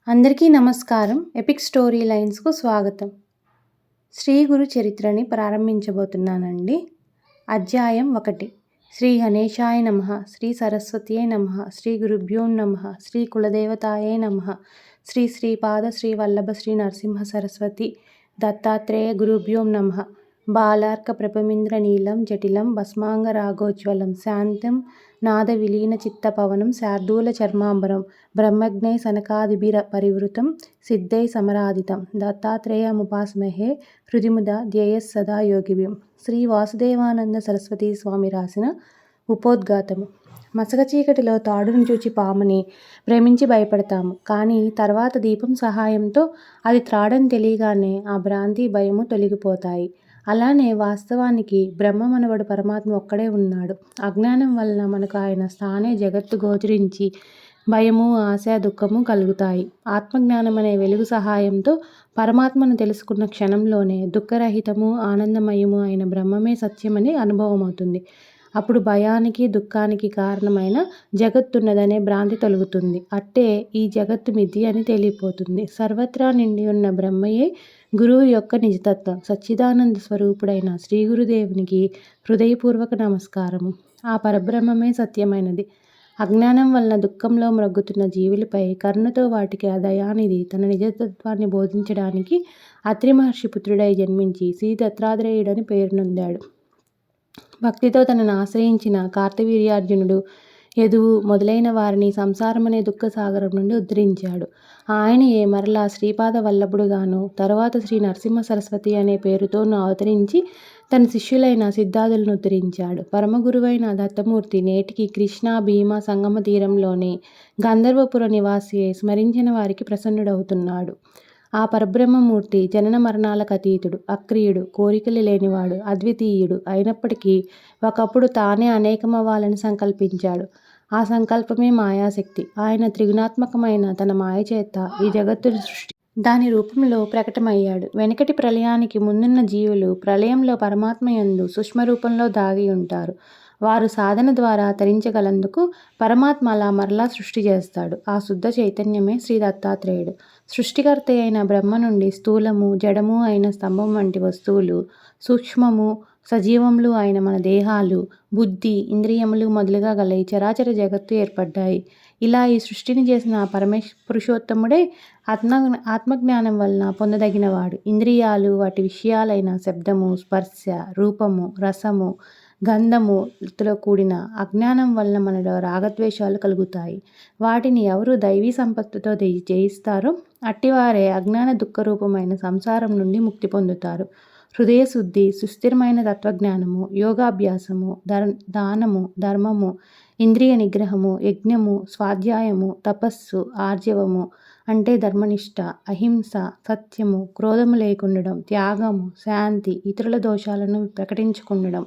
అందరికీ నమస్కారం. Epic story లైన్స్‌కు స్వాగతం. శ్రీ గురు చరిత్రని ప్రారంభించబోతున్నానండి. అధ్యాయం 1. శ్రీ గణేశాయ నమః, శ్రీ సరస్వత్యై నమః, శ్రీ గురుభ్యో నమః, శ్రీ కులదేవతాయై నమః, శ్రీ శ్రీపాద శ్రీ వల్లభ శ్రీ నరసింహ సరస్వతి దత్తాత్రేయ గురుభ్యో నమః. బాలార్క ప్రభమింద్ర నీలం జటిలం భస్మాంగ రాగోజ్వలం శాంతం నాద విలీన చిత్తపవనం శార్దూల చర్మాంబరం బ్రహ్మజ్ఞై సనకాదిభిర పరివృతం సిద్ధై సమరాధితం దత్తాత్రేయముపాస్మహే హృదిముద ధ్యేయస్ సదా యోగిభిం. శ్రీ వాసుదేవానంద సరస్వతీ స్వామి రాసిన ఉపోద్ఘాతము. మసక చీకటిలో తాడును చూచి పాముని ప్రేమించి భయపడతాము, కానీ తర్వాత దీపం సహాయంతో అది త్రాడని తెలియగానే ఆ భ్రాంతి భయము తొలగిపోతాయి. అలానే వాస్తవానికి బ్రహ్మమనవడు పరమాత్మ ఒక్కడే ఉన్నాడు. అజ్ఞానం వలన మనకు ఆయన స్థానే జగత్తు గోచరించి భయము ఆశ దుఃఖము కలుగుతాయి. ఆత్మజ్ఞానం అనే వెలుగు సహాయంతో పరమాత్మను తెలుసుకున్న క్షణంలోనే దుఃఖరహితము ఆనందమయము అయిన బ్రహ్మమే సత్యమని అనుభవం అవుతుంది. అప్పుడు భయానికి దుఃఖానికి కారణమైన జగత్తున్నదనే భ్రాంతి తొలగుతుంది. అట్టే ఈ జగత్తు మిథ్య అని తెలియపోతుంది. సర్వత్రా నిండి ఉన్న బ్రహ్మయే గురువు యొక్క నిజతత్వం. సచ్చిదానంద స్వరూపుడైన శ్రీ గురుదేవునికి హృదయపూర్వక నమస్కారము. ఆ పరబ్రహ్మమే సత్యమైనది. అజ్ఞానం వలన దుఃఖంలో మ్రగ్గుతున్న జీవులపై కరుణతో వాటికి ఆ దయానిధి తన నిజతత్వాన్ని బోధించడానికి అత్రి మహర్షి పుత్రుడై జన్మించి శ్రీ దత్తాత్రేయుడని పేరునొందాడు. భక్తితో తనను ఆశ్రయించిన కార్తవీర్యార్జునుడు, యదువు మొదలైన వారిని సంసారమనే దుఃఖ సాగరం నుండి ఉద్ధరించాడు. ఆయనయే మరలా శ్రీపాద వల్లభుడుగాను, తరువాత శ్రీ నరసింహ సరస్వతి అనే పేరుతోనూ అవతరించి తన శిష్యులైన సిద్ధాదులను ఉద్ధరించాడు. పరమగురువైన దత్తమూర్తి నేటికి కృష్ణా భీమా సంగమ తీరంలోని గంధర్వపుర నివాసి స్మరించిన వారికి ప్రసన్నుడవుతున్నాడు. ఆ పరబ్రహ్మమూర్తి జనన మరణాలకు అతీతుడు, అక్రియుడు, కోరికలు లేనివాడు, అద్వితీయుడు అయినప్పటికీ ఒకప్పుడు తానే అనేకమవ్వాలని సంకల్పించాడు. ఆ సంకల్పమే మాయాశక్తి. ఆయన త్రిగుణాత్మకమైన తన మాయ చేత ఈ జగత్తును సృష్టి దాని రూపంలో ప్రకటమయ్యాడు. వెనకటి ప్రళయానికి ముందున్న జీవులు ప్రళయంలో పరమాత్మయందు సూక్ష్మరూపంలో దాగి ఉంటారు. వారు సాధన ద్వారా తరించగలందుకు పరమాత్మ అలా మరలా సృష్టి చేస్తాడు. ఆ శుద్ధ చైతన్యమే శ్రీ దత్తాత్రేయుడు. సృష్టికర్త అయిన బ్రహ్మ నుండి స్థూలము జడము అయిన స్తంభం వంటి వస్తువులు, సూక్ష్మము సజీవములు అయిన మన దేహాలు, బుద్ధి, ఇంద్రియములు మొదలుగా గల ఈ చరాచర జగత్తు ఏర్పడ్డాయి. ఇలా ఈ సృష్టిని చేసిన ఆ పురుషోత్తముడే ఆత్మజ్ఞానం వలన పొందదగినవాడు. ఇంద్రియాలు వాటి విషయాలైన శబ్దము, స్పర్శ, రూపము, రసము, గంధముతో కూడిన అజ్ఞానం వలన మనలో రాగద్వేషాలు కలుగుతాయి. వాటిని ఎవరు దైవీ సంపత్తితో జయిస్తారో అట్టివారే అజ్ఞాన దుఃఖరూపమైన సంసారం నుండి ముక్తి పొందుతారు. హృదయ శుద్ధి, సుస్థిరమైన తత్వజ్ఞానము, యోగాభ్యాసము, దానము, ధర్మము, ఇంద్రియ నిగ్రహము, యజ్ఞము, స్వాధ్యాయము, తపస్సు, ఆర్జవము అంటే ధర్మనిష్ట, అహింస, సత్యము, క్రోధము లేకుండడం, త్యాగము, శాంతి, ఇతరుల దోషాలను ప్రకటించుకుండడం,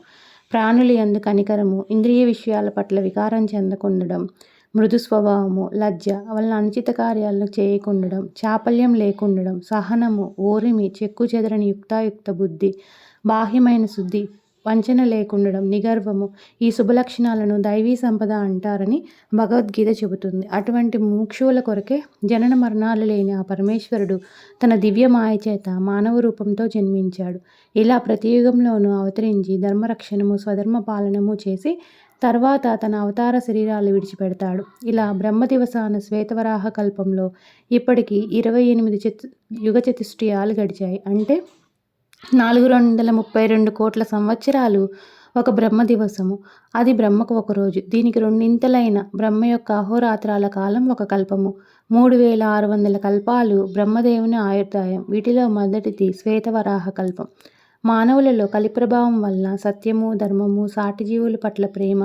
ప్రాణుల యందు కనికరము, ఇంద్రియ విషయాల పట్ల వికారం చెందకుండడం, మృదు స్వభావము, లజ్జ వలన అనుచిత కార్యాలను చేయకుండడం, చాపల్యం లేకుండడం, సహనము, ఓరిమి, చెక్కు చెదరని యుక్తాయుక్త బుద్ధి, బాహ్యమైన శుద్ధి, వంచన లేకుండడం, నిగర్వము, ఈ శుభలక్షణాలను దైవీ సంపద అంటారని భగవద్గీత చెబుతుంది. అటువంటి ముముక్షువుల కొరకే జనన మరణాలు లేని ఆ పరమేశ్వరుడు తన దివ్య మాయ చేత మానవ రూపంతో జన్మించాడు. ఇలా ప్రతి యుగంలోనూ అవతరించి ధర్మరక్షణము, స్వధర్మ పాలనము చేసి తర్వాత తన అవతార శరీరాలు విడిచిపెడతాడు. ఇలా బ్రహ్మదివసాన శ్వేతవరాహ కల్పంలో ఇప్పటికి 28 యుగ చతుష్టయాలు గడిచాయి. అంటే 432 కోట్ల సంవత్సరాలు ఒక బ్రహ్మ దివసము. అది బ్రహ్మకు ఒక రోజు. దీనికి రెండింతలైన బ్రహ్మ యొక్క అహోరాత్రాల కాలం ఒక కల్పము. 3600 కల్పాలు బ్రహ్మదేవుని ఆయుర్దాయం. వీటిలో మొదటిది శ్వేతవరాహ కల్పం. మానవులలో కలిప్రభావం వలన సత్యము, ధర్మము, సాటి జీవుల పట్ల ప్రేమ,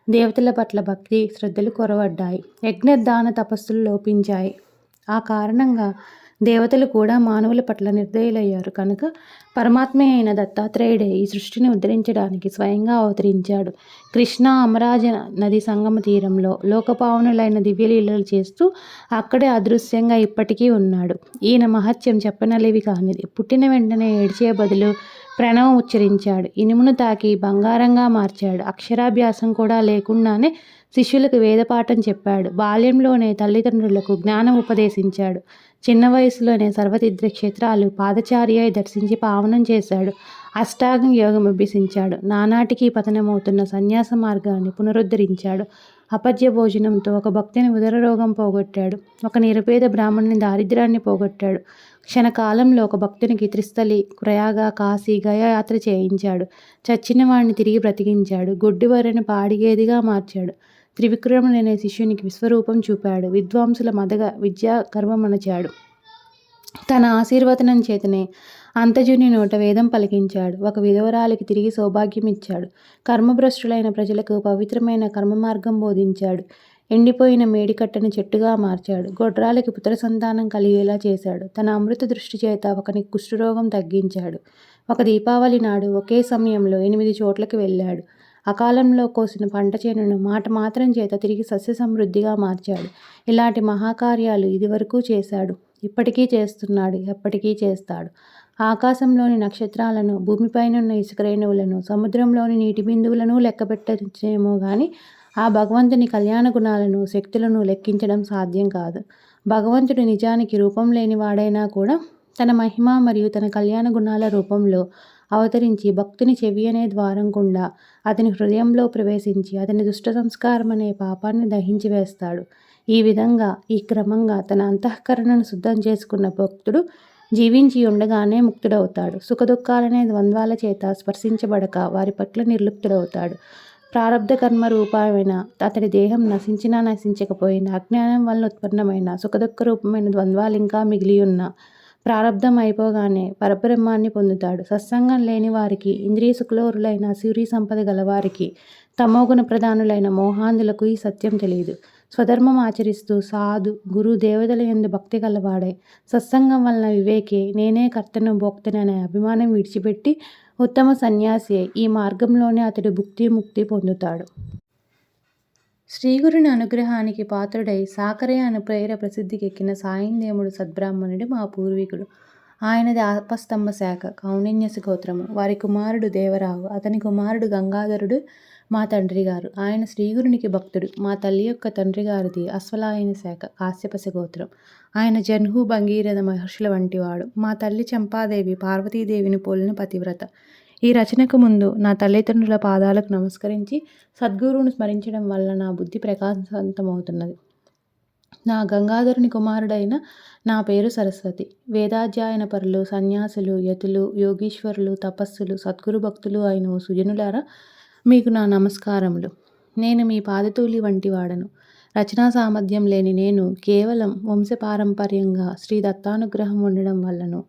దేవతల పట్ల భక్తి శ్రద్ధలు కొరవడ్డాయి. యజ్ఞదాన తపస్సులు లోపించాయి. ఆ కారణంగా దేవతలు కూడా మానవుల పట్ల నిర్దయులయ్యారు. కనుక పరమాత్మే అయిన దత్తాత్రేయుడే ఈ సృష్టిని ఉద్ధరించడానికి స్వయంగా అవతరించాడు. కృష్ణా అమరాజ నది సంగమ తీరంలో లోకపావనులైన దివ్యలీలలు చేస్తూ అక్కడే అదృశ్యంగా ఇప్పటికీ ఉన్నాడు. ఈయన మహత్యం చెప్పనలేవి కానిది. పుట్టిన వెంటనే ఏడ్చే బదులు ప్రణవం ఉచ్చరించాడు. ఇనుమును తాకి బంగారంగా మార్చాడు. అక్షరాభ్యాసం కూడా లేకుండానే శిష్యులకు వేదపాఠం చెప్పాడు. బాల్యంలోనే తల్లిదండ్రులకు జ్ఞానం ఉపదేశించాడు. చిన్న వయసులోనే సర్వతీర్థ క్షేత్రాలు పాదచారి అయి దర్శించి పావనం చేశాడు. అష్టాంగ యోగం అభ్యసించాడు. నానాటికి పతనమవుతున్న సన్యాస మార్గాన్ని పునరుద్ధరించాడు. అపద్య భోజనంతో ఒక భక్తిని ఉదర రోగం పోగొట్టాడు. ఒక నిరుపేద బ్రాహ్మణుని దారిద్ర్యాన్ని పోగొట్టాడు. క్షణకాలంలో ఒక భక్తునికి త్రిస్థలి, ప్రయాగ, కాశీ, గయా యాత్ర చేయించాడు. చచ్చిన వాడిని తిరిగి బ్రతికించాడు. గుడ్డివారిని పాడిగేదిగా మార్చాడు. త్రివిక్రముడనే శిష్యునికి విశ్వరూపం చూపాడు. విద్వాంసుల మదగ విద్యా గర్వమణచాడు. తన ఆశీర్వచనం చేతనే అంతజుని నోట వేదం పలికించాడు. ఒక విధవరాలికి తిరిగి సౌభాగ్యమిచ్చాడు. కర్మభ్రష్టులైన ప్రజలకు పవిత్రమైన కర్మ మార్గం బోధించాడు. ఎండిపోయిన మేడికట్టను చెట్టుగా మార్చాడు. గొడ్రాలికి పుత్ర సంతానం కలిగేలా చేశాడు. తన అమృత దృష్టి చేత ఒకనికి కుష్ఠరోగం తగ్గించాడు. ఒక దీపావళి నాడు ఒకే సమయంలో 8 చోట్లకి వెళ్ళాడు. అకాలంలో కోసిన పంట చేనును మాట మాత్రం చేత తిరిగి సస్య సమృద్ధిగా మార్చాడు. ఇలాంటి మహాకార్యాలు ఇదివరకు చేశాడు. ఇప్పటికీ చేస్తున్నాడు. ఎప్పటికీ చేస్తాడు. ఆకాశంలోని నక్షత్రాలను, భూమిపైనున్న ఇసుక రేణువులను, సముద్రంలోని నీటి బిందువులను లెక్కపెట్టచ్చేమో గాని ఆ భగవంతుని కళ్యాణ గుణాలను, శక్తులను లెక్కించడం సాధ్యం కాదు. భగవంతుడు నిజానికి రూపం లేనివాడైనా కూడా తన మహిమ మరియు తన కళ్యాణ గుణాల రూపంలో అవతరించి భక్తుని చెవి అనే ద్వారం గుండా అతని హృదయంలో ప్రవేశించి అతని దుష్ట సంస్కారం అనే పాపాన్ని దహించి వేస్తాడు. ఈ విధంగా ఈ క్రమంగా తన అంతఃకరణను శుద్ధం చేసుకున్న భక్తుడు జీవించి ఉండగానే ముక్తుడవుతాడు. సుఖదుఖాలనే ద్వంద్వాల చేత స్పర్శించబడక వారి పట్ల నిర్లిప్తుడవుతాడు. ప్రారబ్ధ కర్మ రూపమైన అతడి దేహం నశించినా నశించకపోయినా అజ్ఞానం వలన ఉత్పన్నమైన సుఖదుఖ రూపమైన ద్వంద్వాలు ఇంకా మిగిలి ఉన్న ప్రారబ్ధం అయిపోగానే పరబ్రహ్మాన్ని పొందుతాడు. సత్సంగం లేని వారికి, ఇంద్రియ సుఖలోరులైన సూర్య సంపద గలవారికి, తమోగుణ ప్రధానులైన మోహాంధులకు ఈ సత్యం తెలియదు. స్వధర్మం ఆచరిస్తూ సాధు గురు దేవతల యందు భక్తి గలవాడై సత్సంగం వలన వివేకే నేనే కర్తను భోక్తను అనే అభిమానం విడిచిపెట్టి ఉత్తమ సన్యాసి ఈ మార్గంలోనే అతడు భుక్తి ముక్తి పొందుతాడు. శ్రీగురుని అనుగ్రహానికి పాత్రుడై సాకరే అను పేర ప్రసిద్ధికెక్కిన సాయిందేముడు సద్బ్రాహ్మణుడు మా పూర్వీకుడు. ఆయనది ఆపస్తంభ శాఖ, కౌండిన్యసి గోత్రము. వారి కుమారుడు దేవరావు, అతని కుమారుడు గంగాధరుడు మా తండ్రి గారు. ఆయన శ్రీగురునికి భక్తుడు. మా తల్లి యొక్క తండ్రి గారిది అశ్వలాయన శాఖ, కాశ్యపసి గోత్రం. ఆయన జన్హు, భంగీరథ మహర్షుల వంటివాడు. మా తల్లి చంపాదేవి పార్వతీదేవిని పోలిన పతివ్రత. ఈ రచనకు ముందు నా తల్లిదండ్రుల పాదాలకు నమస్కరించి సద్గురువును స్మరించడం వల్ల నా బుద్ధి ప్రకాశవంతమవుతున్నది. నా గంగాధరుని కుమారుడైన నా పేరు సరస్వతి. వేదాధ్యాయన పరులు, సన్యాసులు, యతులు, యోగీశ్వరులు, తపస్సులు, సద్గురు భక్తులు అయిన సుజనులారా, మీకు నా నమస్కారములు. నేను మీ పాదతూలి వంటి వాడను. రచనా సామర్థ్యం లేని నేను కేవలం వంశపారంపర్యంగా శ్రీ దత్తానుగ్రహం ఉండడం వల్లను,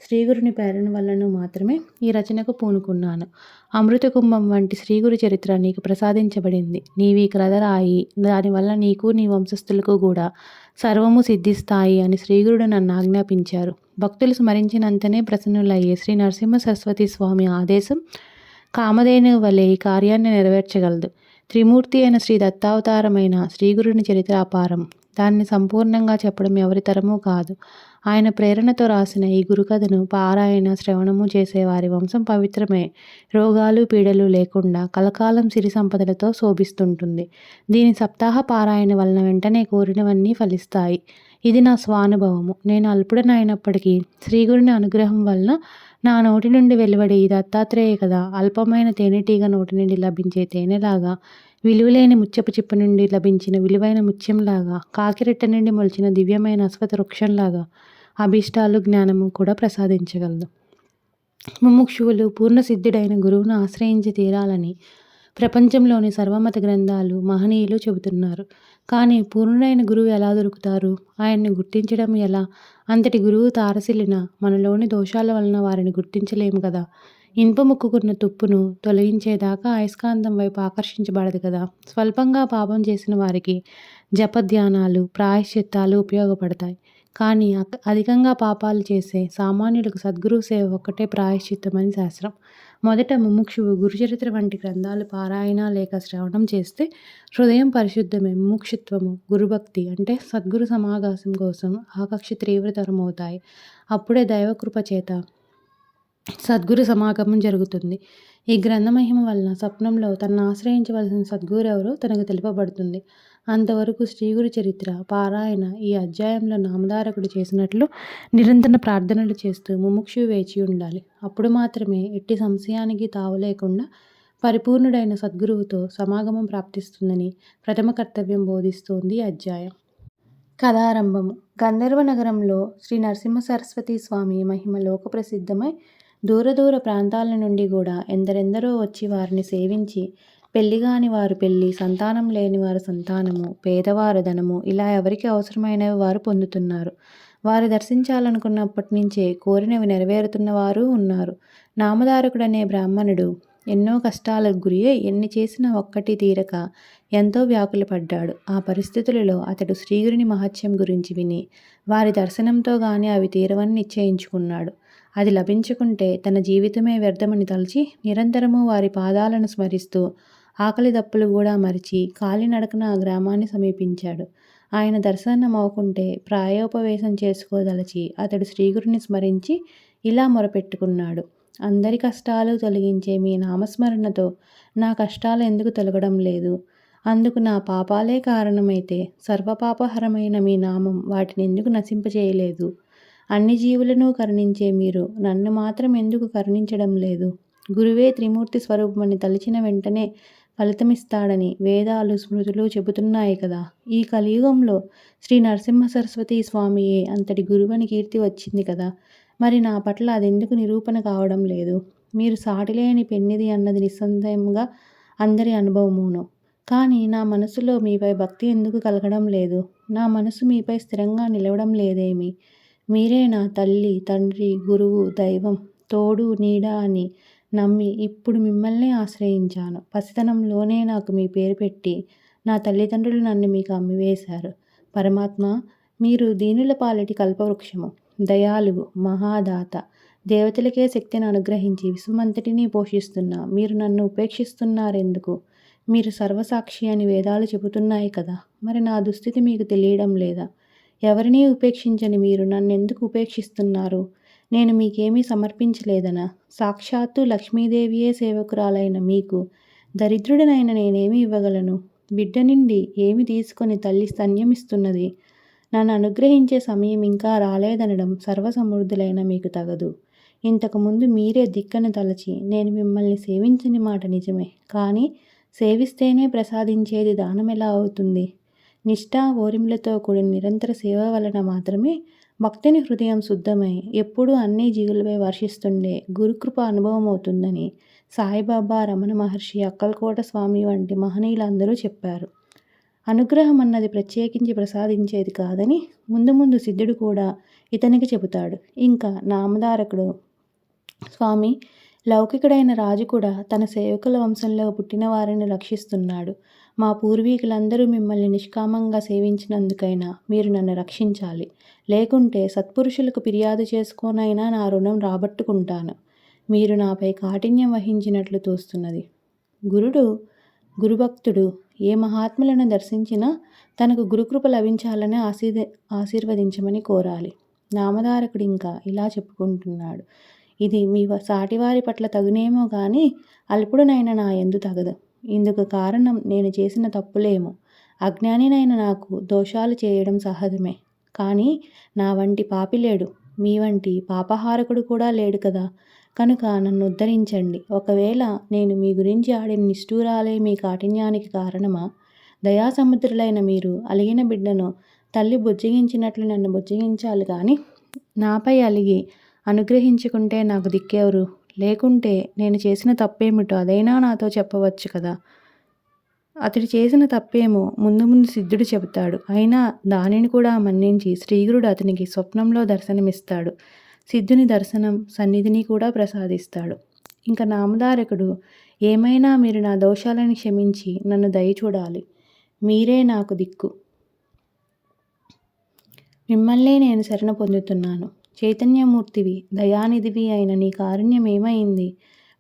శ్రీగురుని ప్రేరణ వల్లను మాత్రమే ఈ రచనకు పూనుకున్నాను. అమృత కుంభం వంటి శ్రీగురు చరిత్ర నీకు ప్రసాదించబడింది. నీవీ క్రద రాయి, దానివల్ల నీకు నీ వంశస్థులకు కూడా సర్వము సిద్ధిస్తాయి అని శ్రీగురుడు నన్ను ఆజ్ఞాపించారు. భక్తులు స్మరించినంతనే ప్రసన్నులయ్యే శ్రీ నరసింహ సరస్వతి స్వామి ఆదేశం కామధేను వలె ఈ కార్యాన్ని నెరవేర్చగలదు. త్రిమూర్తి అయిన శ్రీ దత్తావతారమైన శ్రీగురుని చరిత్ర అపారం. దాన్ని సంపూర్ణంగా చెప్పడం ఎవరి తరమూ కాదు. ఆయన ప్రేరణతో రాసిన ఈ గురుకథను పారాయణ, శ్రవణము చేసేవారి వంశం పవిత్రమే, రోగాలు పీడలు లేకుండా కలకాలం సిరి సంపదలతో శోభిస్తుంటుంది. దీని సప్తాహ పారాయణ వలన వెంటనే కోరినవన్నీ ఫలిస్తాయి. ఇది నా స్వానుభవము. నేను అల్పుడనైనప్పటికీ శ్రీగురుని అనుగ్రహం వలన నా నోటి నుండి వెలువడే ఈ దత్తాత్రేయ కదా అల్పమైన తేనెటీగ నోటి నుండి లభించే తేనెలాగా, విలువలేని ముత్యపు చిప్ప నుండి లభించిన విలువైన ముత్యంలాగా, కాకిరెట్ట నుండి మొలిచిన దివ్యమైన అశ్వత వృక్షంలాగా అభీష్టాలు, జ్ఞానము కూడా ప్రసాదించగలదు. ముముక్షువులు పూర్ణసిద్ధుడైన గురువును ఆశ్రయించి తీరాలని ప్రపంచంలోని సర్వమత గ్రంథాలు, మహనీయులు చెబుతున్నారు. కానీ పూర్ణుడైన గురువు ఎలా దొరుకుతారు? ఆయన్ని గుర్తించడం ఎలా? అంతటి గురువు తారసిల్లిన మనలోని దోషాల వలన వారిని గుర్తించలేము కదా. ఇనుప ముక్కుకున్న తుప్పును తొలగించేదాకా అయస్కాంతం వైపు ఆకర్షించబడదు కదా. స్వల్పంగా పాపం చేసిన వారికి జపధ్యానాలు, ప్రాయశ్చిత్తాలు ఉపయోగపడతాయి. కానీ అధికంగా పాపాలు చేసే సామాన్యులకు సద్గురువు సేవ ఒక్కటే ప్రాయశ్చిత్తమని శాస్త్రం. మొదట ముముక్షువు గురుచరిత్ర వంటి గ్రంథాలు పారాయణ లేక శ్రవణం చేస్తే హృదయం పరిశుద్ధమే. ముముక్షుత్వము, గురుభక్తి అంటే సద్గురు సమావేశం కోసం ఆకక్ష తీవ్రతరమవుతాయి. అప్పుడే దైవకృప చేత సద్గురు సమాగమం జరుగుతుంది. ఈ గ్రంథమహిమ వలన స్వప్నంలో తనను ఆశ్రయించవలసిన సద్గురెవరో తనకు తెలుపబడుతుంది. అంతవరకు శ్రీగురు చరిత్ర పారాయణ ఈ అధ్యాయంలో నామధారకుడు చేసినట్లు నిరంతర ప్రార్థనలు చేస్తూ ముముక్షువు వేచి ఉండాలి. అప్పుడు మాత్రమే ఎట్టి సంశయానికి తావు లేకుండా పరిపూర్ణుడైన సద్గురువుతో సమాగమం ప్రాప్తిస్తుందని ప్రథమ కర్తవ్యం బోధిస్తోంది ఈ అధ్యాయం. కథారంభము. గంధర్వ నగరంలో శ్రీ నరసింహ సరస్వతి స్వామి మహిమ లోక ప్రసిద్ధమై దూర ప్రాంతాల నుండి కూడా ఎందరెందరో వచ్చి వారిని సేవించి పెళ్లిగాని వారు పెళ్లి, సంతానం లేని వారు సంతానము, పేదవారు ధనము ఇలా ఎవరికి అవసరమైనవి వారు పొందుతున్నారు. వారు దర్శించాలనుకున్నప్పటి నుంచే కోరినవి నెరవేరుతున్న వారు ఉన్నారు. నామధారకుడనే బ్రాహ్మణుడు ఎన్నో కష్టాలకు గురి అయి ఎన్ని చేసినా ఒక్కటి తీరక ఎంతో వ్యాకులపడ్డాడు. ఆ పరిస్థితులలో అతడు శ్రీగురుని మహత్యం గురించి విని వారి దర్శనంతో గాని అవి తీరవని నిశ్చయించుకున్నాడు. అది లభించుకుంటే తన జీవితమే వ్యర్థమని తలచి నిరంతరము వారి పాదాలను స్మరిస్తూ ఆకలి దప్పులు కూడా మరిచి కాలినడకన ఆ గ్రామాన్ని సమీపించాడు. ఆయన దర్శనం అవ్వకుంటే ప్రాయోపవేశం చేసుకోదలచి అతడు శ్రీగురుని స్మరించి ఇలా మొరపెట్టుకున్నాడు. అందరి కష్టాలు తొలగించే మీ నామస్మరణతో నా కష్టాలు ఎందుకు తొలగడం లేదు? అందుకు నా పాపాలే కారణమైతే సర్వపాపహరమైన మీ నామం వాటిని ఎందుకు నశింపచేయలేదు? అన్ని జీవులను కరుణించే మీరు నన్ను మాత్రం ఎందుకు కరుణించడం లేదు? గురువే త్రిమూర్తి స్వరూపమని తలిచిన వెంటనే ఫలితమిస్తాడని వేదాలు స్మృతులు చెబుతున్నాయి కదా. ఈ కలియుగంలో శ్రీ నరసింహ సరస్వతి స్వామియే అంతటి గురువని కీర్తి వచ్చింది కదా. మరి నా పట్ల అదెందుకు నిరూపణ కావడం లేదు? మీరు సాటిలేని పెన్నిది అన్నది నిస్సందేహంగా అందరి అనుభవమును. కానీ నా మనసులో మీపై భక్తి ఎందుకు కలగడం లేదు? నా మనసు మీపై స్థిరంగా నిలవడం లేదేమి? మీరే నా తల్లి, తండ్రి, గురువు, దైవం, తోడు, నీడ అని నమ్మి ఇప్పుడు మిమ్మల్నే ఆశ్రయించాను. పసితనంలోనే నాకు మీ పేరు పెట్టి నా తల్లిదండ్రులు నన్ను మీకు అమ్మివేశారు. పరమాత్మ, మీరు దీనుల పాలిటి కల్పవృక్షము, దయాళువు, మహాదాత, దేవతలకే శక్తిని అనుగ్రహించి విశ్వమంతటినీ పోషిస్తున్న మీరు నన్ను ఉపేక్షిస్తున్నారెందుకు? మీరు సర్వసాక్షి అని వేదాలు చెబుతున్నాయి కదా. మరి నా దుస్థితి మీకు తెలియడం లేదా? ఎవరినీ ఉపేక్షించని మీరు నన్నెందుకు ఉపేక్షిస్తున్నారు? నేను మీకేమీ సమర్పించలేదనా? సాక్షాత్తు లక్ష్మీదేవియే సేవకురాలైన మీకు దరిద్రుడనైన నేనేమి ఇవ్వగలను? బిడ్డ నుండి ఏమి తీసుకొని తల్లి స్తన్యమిస్తున్నది. నన్ను అనుగ్రహించే సమయం ఇంకా రాలేదనడం సర్వసమృద్ధులైన మీకు తగదు. ఇంతకుముందు మీరే దిక్కని తలచి నేను మిమ్మల్ని సేవించని మాట నిజమే. కానీ సేవిస్తేనే ప్రసాదించేది దానం ఎలా అవుతుంది? నిష్ఠా ఓరిములతో కూడిన నిరంతర సేవ వలన మాత్రమే భక్తుని హృదయం శుద్ధమై ఎప్పుడూ అన్ని జీవులపై వర్షిస్తుండే గురుకృప అనుభవం అవుతుందని సాయిబాబా, రమణ మహర్షి, అక్కల్కోట స్వామి వంటి మహనీయులందరూ చెప్పారు. అనుగ్రహం అన్నది ప్రత్యేకించి ప్రసాదించేది కాదని ముందు ముందు సిద్ధుడు కూడా ఇతనికి చెబుతాడు. ఇంకా నామధారకుడు స్వామి లౌకికుడైన రాజు కూడా తన సేవకుల వంశంలో పుట్టిన వారిని రక్షిస్తున్నాడు. మా పూర్వీకులందరూ మిమ్మల్ని నిష్కామంగా సేవించినందుకైనా మీరు నన్ను రక్షించాలి. లేకుంటే సత్పురుషులకు ఫిర్యాదు చేసుకోనైనా నా రుణం రాబట్టుకుంటాను. మీరు నాపై కాఠిన్యం వహించినట్లు తోస్తున్నది. గురుభక్తుడు ఏ మహాత్ములను దర్శించినా తనకు గురుకృప లభించాలని ఆశీర్వదించమని కోరాలి. నామధారకుడు ఇంకా ఇలా చెప్పుకుంటున్నాడు. ఇది మీ సాటివారి పట్ల తగునేమో కానీ అల్పుడునైన నా యందు తగదు. ఇందుకు కారణం నేను చేసిన తప్పులేమో. అజ్ఞానినైన నాకు దోషాలు చేయడం సహజమే. కానీ నా వంటి పాపి లేడు, మీ వంటి పాపహారకుడు కూడా లేడు కదా. కనుక నన్ను ఉద్ధరించండి. ఒకవేళ నేను మీ గురించి ఆడిన నిష్ఠూరాలే మీ కాఠిన్యానికి కారణమా? దయాసముద్రులైన మీరు అలిగిన బిడ్డను తల్లి బుజ్జగించినట్లు నన్ను బుజ్జగించాలి కానీ నాపై అలిగి అనుగ్రహించుకుంటే నాకు దిక్కెవరు? లేకుంటే నేను చేసిన తప్పేమిటో అదైనా నాతో చెప్పవచ్చు కదా. అతడు చేసిన తప్పేమో ముందు ముందు సిద్ధుడు చెబుతాడు. అయినా దానిని కూడా మన్నించి శ్రీగురుడు అతనికి స్వప్నంలో దర్శనమిస్తాడు. సిద్ధుని దర్శనం సన్నిధిని కూడా ప్రసాదిస్తాడు. ఇంకా నామధారకుడు, ఏమైనా మీరు నా దోషాలను క్షమించి నన్ను దయ చూడాలి. మీరే నాకు దిక్కు. మిమ్మల్నే నేను శరణ పొందుతున్నాను. చైతన్యమూర్తివి, దయానిధివి అయిన నీ కారుణ్యం ఏమైంది?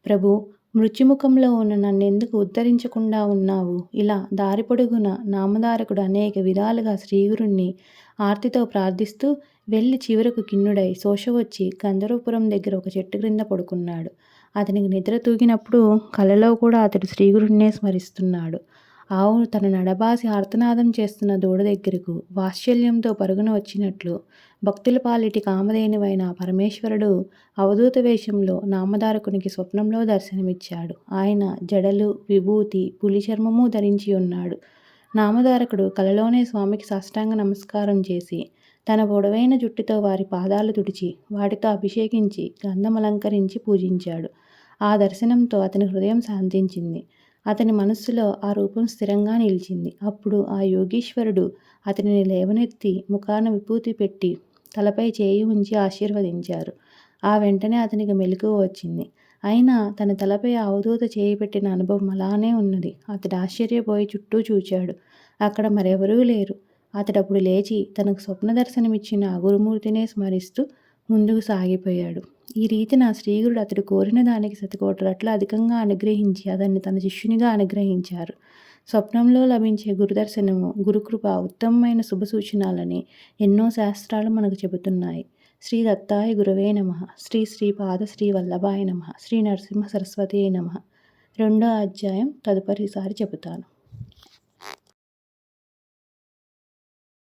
ప్రభు, మృత్యుముఖంలో ఉన్న నన్నెందుకు ఉద్ధరించకుండా ఉన్నావు? ఇలా దారి పొడుగున నామధారకుడు అనేక విధాలుగా శ్రీగురుణ్ణి ఆర్తితో ప్రార్థిస్తూ వెళ్ళి చివరకు ఖిన్నుడై శోష వచ్చి గంధర్వపురం దగ్గర ఒక చెట్టు క్రింద పడుకున్నాడు. అతనికి నిద్ర తూగినప్పుడు కలలో కూడా అతడు శ్రీగురుడినే స్మరిస్తున్నాడు. ఆవు తన నడబాసి ఆర్తనాదం చేస్తున్న దూడ దగ్గరకు వాత్సల్యంతో పరుగున వచ్చినట్లు భక్తుల పాలిటి కామధేనువైన పరమేశ్వరుడు అవధూత వేషంలో నామధారకునికి స్వప్నంలో దర్శనమిచ్చాడు. ఆయన జడలు, విభూతి, పులి చర్మము ధరించి ఉన్నాడు. నామధారకుడు కలలోనే స్వామికి సాష్టాంగ నమస్కారం చేసి తన పొడవైన జుట్టుతో వారి పాదాలు తుడిచి వాటితో అభిషేకించి గంధం అలంకరించి పూజించాడు. ఆ దర్శనంతో అతని హృదయం శాంతించింది. అతని మనస్సులో ఆ రూపం స్థిరంగా నిలిచింది. అప్పుడు ఆ యోగీశ్వరుడు అతనిని లేవనెత్తి ముఖాన విభూతి పెట్టి తలపై చేయి ఉంచి ఆశీర్వదించారు. ఆ వెంటనే అతనికి మెలకువ వచ్చింది. అయినా తన తలపై అవధూత చేయి పెట్టిన అనుభవం అలానే ఉన్నది. అతడు ఆశ్చర్యపోయి చుట్టూ చూచాడు. అక్కడ మరెవరూ లేరు. అతడప్పుడు లేచి తనకు స్వప్న దర్శనమిచ్చిన ఆ గురుమూర్తినే స్మరిస్తూ ముందుకు సాగిపోయాడు. ఈ రీతిన శ్రీగురుడు అతడు కోరిన దానికి శతకోటి రెట్లు అధికంగా అనుగ్రహించి అతన్ని తన శిష్యునిగా అనుగ్రహించారు. స్వప్నంలో లభించే గురుదర్శనము, గురుకృప ఉత్తమమైన శుభ సూచనలని ఎన్నో శాస్త్రాలు మనకు చెబుతున్నాయి. శ్రీ దత్తాయ గురవే నమః. శ్రీ శ్రీపాద శ్రీ వల్లభాయ నమః. శ్రీ నరసింహ సరస్వతీ నమః. 2వ అధ్యాయం తదుపరిసారి చెబుతాను.